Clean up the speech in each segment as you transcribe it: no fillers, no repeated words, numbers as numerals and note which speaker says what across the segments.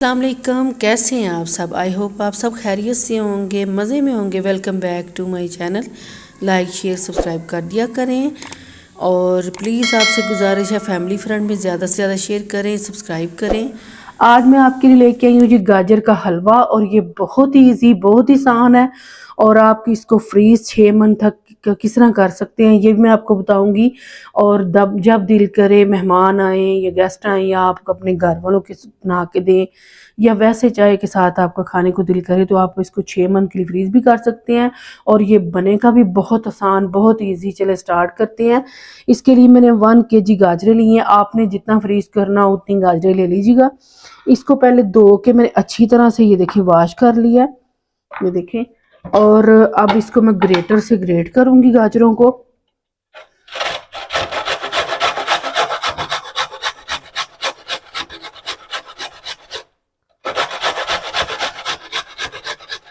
Speaker 1: अस्सलाम, कैसे हैं आप सब। आई होप आप सब खैरियत से होंगे, मज़े में होंगे। Welcome back to my channel. Like share subscribe कर दिया करें और प्लीज़ आपसे गुजारिश है फैमिली फ्रेंड में ज़्यादा से ज़्यादा शेयर करें, सब्सक्राइब करें। आज मैं आपके लिए लेके आई हूँ जी गाजर का हलवा, और ये बहुत ही ईजी, बहुत ही आसान है। और आप इसको फ्रीज 6 मंथ तक किस तरह कर सकते हैं ये भी मैं आपको बताऊंगी। और जब दिल करे मेहमान आए या गेस्ट आए या आप अपने घर वालों के बना के दें, या वैसे चाय के साथ आपका खाने को दिल करे, तो आप इसको 6 मंथ के लिए फ्रीज भी कर सकते हैं। और ये बनेगा भी बहुत आसान, बहुत ईजी। चले स्टार्ट करते हैं। इसके लिए मैंने 1 kg गाजरें ली हैं। आपने जितना फ्रीज करना उतनी गाजरें ले लीजिएगा। इसको पहले धो के मैंने अच्छी तरह से ये देखिए वॉश कर लिया, ये देखें। और अब इसको मैं ग्रेटर से ग्रेट करूंगी गाजरों को।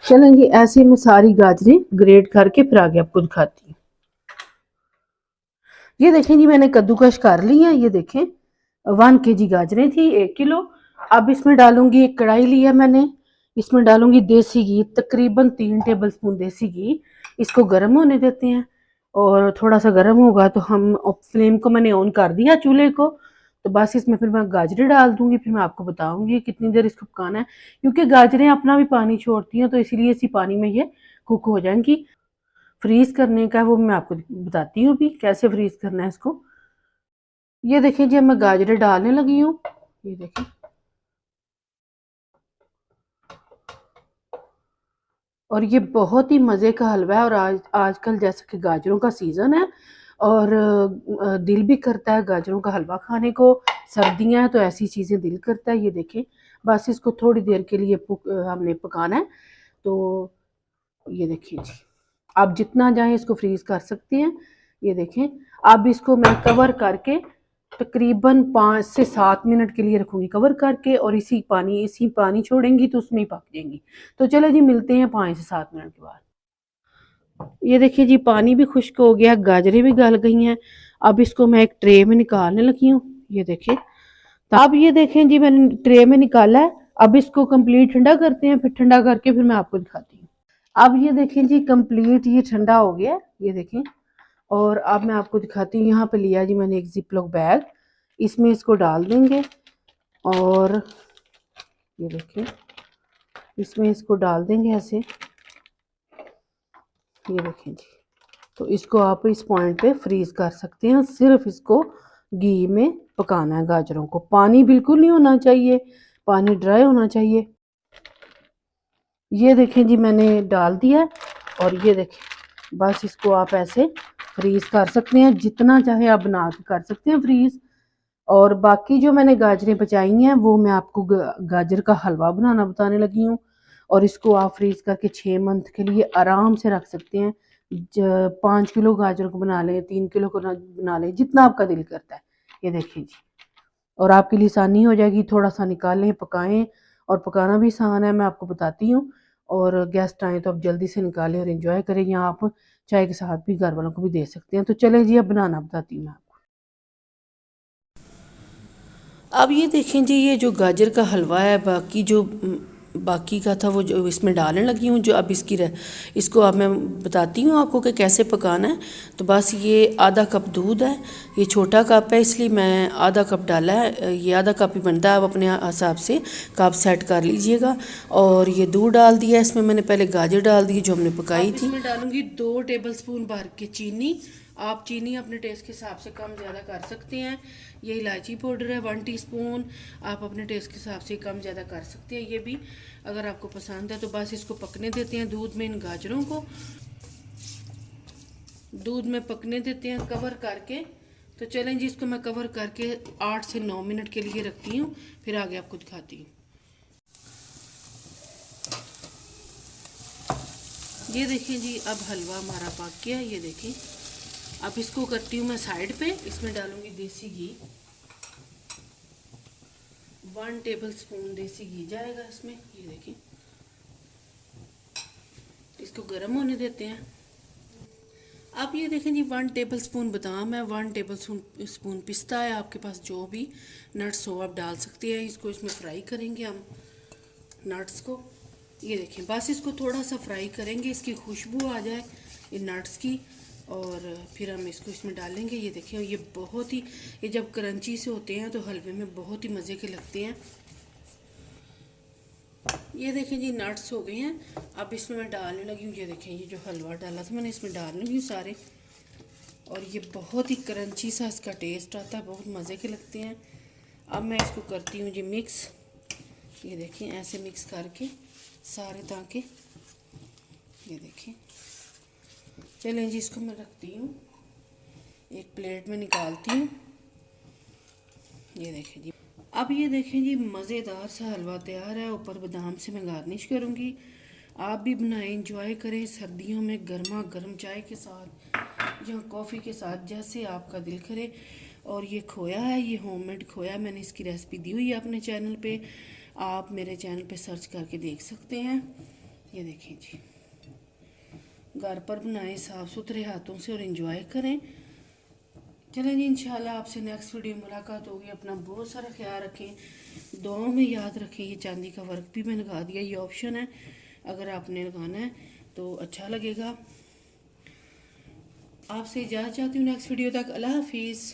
Speaker 1: चलें जी, ऐसे मैं सारी गाजरें ग्रेट करके फिर आगे आपको दिखाती हूँ। ये देखें जी, मैंने कद्दूकश कर ली है। ये देखें 1 kg गाजरें थी, 1 किलो। अब इसमें डालूंगी, एक कढ़ाई लिया मैंने, इसमें डालूंगी देसी घी, तकरीबन 3 टेबल स्पून देसी घी। इसको गर्म होने देते हैं, और थोड़ा सा गर्म होगा तो हम फ्लेम को मैंने ऑन कर दिया चूल्हे को। तो बस इसमें फिर मैं गाजरें डाल दूंगी, फिर मैं आपको बताऊंगी कितनी देर इसको पकाना है, क्योंकि गाजरें अपना भी पानी छोड़ती हैं, तो इसीलिए इसी पानी में ये कुक हो जाएंगी। फ्रीज करने का वो मैं आपको बताती हूँ भी कैसे फ्रीज करना है इसको। ये देखिए जी, मैं गाजरें डालने लगी हूँ। ये देखिए, और ये बहुत ही मज़े का हलवा है। और आजकल जैसे कि गाजरों का सीज़न है, और दिल भी करता है गाजरों का हलवा खाने को। सर्दियाँ हैं तो ऐसी चीज़ें दिल करता है। ये देखें, बस इसको थोड़ी देर के लिए हमने पकाना है। तो ये देखिए जी, आप जितना चाहें इसको फ्रीज कर सकते हैं। ये देखें, अब इसको मैं कवर करके तकरीबन 5 से 7 मिनट के लिए रखूंगी कवर करके, और इसी पानी छोड़ेंगी तो उसमें ही पक जाएंगी। तो चलो जी, मिलते हैं 5 से 7 मिनट के बाद। ये देखिए जी, पानी भी खुश्क हो गया, गाजरें भी गल गई हैं। अब इसको मैं एक ट्रे में निकालने लगी हूँ। ये देखिए, तो अब ये देखें जी, मैंने ट्रे में निकाला है। अब इसको कंप्लीट ठंडा करते हैं, फिर ठंडा करके फिर मैं आपको दिखाती हूँ। अब ये देखें जी, कंप्लीट ये ठंडा हो गया। ये देखें, और अब मैं आपको दिखाती हूँ। यहाँ पे लिया जी मैंने एक जिपलॉक बैग, इसमें इसको डाल देंगे। और ये देखें, इसमें इसको डाल देंगे ऐसे। ये देखें जी, तो इसको आप इस पॉइंट पे फ्रीज कर सकते हैं। सिर्फ इसको घी में पकाना है गाजरों को, पानी बिल्कुल नहीं होना चाहिए, पानी ड्राई होना चाहिए। ये देखें जी, मैंने डाल दिया। और ये देखें, बस इसको आप ऐसे फ्रीज कर सकते हैं, जितना चाहे आप बना के कर सकते हैं फ्रीज। और बाकी जो मैंने गाजरें बचाई हैं वो मैं आपको गाजर का हलवा बनाना बताने लगी हूँ। और इसको आप फ्रीज करके 6 मंथ के लिए आराम से रख सकते हैं। 5 किलो गाजर को बना लें, 3 किलो को बना लें, जितना आपका दिल करता है। ये देखिए जी, और आपके लिए आसानी हो जाएगी। थोड़ा सा निकालें, पकाएं, और पकाना भी आसान है, मैं आपको बताती हूँ। और गेस्ट आए तो आप जल्दी से निकालें और इन्जॉय करें, या आप चाय के साथ भी घर वालों को भी दे सकते हैं। तो चलें जी, अब बनाना बताती हूँ मैं आपको। अब ये देखें जी, ये जो गाजर का हलवा है, बाकी का था वो जो इसमें डालने लगी हूँ। जो अब इसको अब मैं बताती हूँ आपको कि कैसे पकाना है। तो बस ये आधा कप दूध है, ये छोटा कप है इसलिए मैं आधा कप डाला है। ये आधा कप ही बनता है, आप अपने हिसाब से कप सेट कर लीजिएगा। और ये दूध डाल दिया, इसमें मैंने पहले गाजर डाल दी जो हमने पकाई थी। इसमें डालूंगी 2 टेबल स्पून भर के चीनी। आप चीनी अपने टेस्ट के हिसाब से कम ज़्यादा कर सकते हैं। ये इलायची पाउडर है 1 टीस्पून, आप अपने टेस्ट के हिसाब से कम ज़्यादा कर सकते हैं। ये भी अगर आपको पसंद है। तो बस इसको पकने देते हैं दूध में, इन गाजरों को दूध में पकने देते हैं कवर करके। तो चलें जी, इसको मैं कवर करके 8 से 9 मिनट के लिए रखती हूँ, फिर आगे आपको दिखाती हूँ। ये देखिए जी, अब हलवा हमारा पक गया। ये देखिए, अब इसको करती हूँ मैं साइड पे। इसमें डालूंगी देसी घी, 1 टेबल स्पून देसी घी जाएगा इसमें। ये देखिए, इसको गर्म होने देते हैं। अब ये देखें जी, 1 टेबल स्पून बादाम है, 1 टेबल स्पून पिस्ता है। आपके पास जो भी नट्स हो आप डाल सकते हैं। इसको इसमें फ्राई करेंगे हम। नट्स को। ये देखें, बस इसको थोड़ा सा फ्राई करेंगे, इसकी खुशबू आ जाए ये नट्स की, और फिर हम इसको इसमें डालेंगे। ये देखें, ये बहुत ही, ये जब क्रंची से होते हैं तो हलवे में बहुत ही मज़े के लगते हैं। ये देखें जी, नट्स हो गए हैं। अब इसमें मैं डालने लगी हूँ, ये देखें, ये जो हलवा डाला था मैंने इसमें डालने लगी हूँ सारे, और ये बहुत ही क्रंची सा इसका टेस्ट आता है, बहुत मज़े के लगते हैं। अब मैं इसको करती हूँ जी मिक्स। ये देखें, ऐसे मिक्स करके सारे ताकि, ये देखें। चलें जी, इसको मैं रखती हूँ, एक प्लेट में निकालती हूँ। ये देखें जी, अब ये देखें जी, मज़ेदार सा हलवा तैयार है। ऊपर बादाम से मैं गार्निश करूँगी। आप भी बनाएं, इंजॉय करें सर्दियों में गर्मा गर्म चाय के साथ या कॉफ़ी के साथ, जैसे आपका दिल करे। और ये खोया है, ये होममेड खोया, मैंने इसकी रेसिपी दी हुई है अपने चैनल पे, आप मेरे चैनल पे सर्च करके देख सकते हैं। ये देखें जी, घर पर बनाएं साफ़ सुथरे हाथों से और इंजॉय करें। चलें जी, इंशाल्लाह आपसे नेक्स्ट वीडियो मुलाकात होगी। अपना बहुत सारा ख्याल रखें, दुआओं में याद रखें। ये चांदी का वर्क भी मैं लगा दिया, ये ऑप्शन है, अगर आपने लगाना है तो अच्छा लगेगा। आपसे इजाज़त चाहती हूँ, नेक्स्ट वीडियो तक अल्लाह हाफिज़।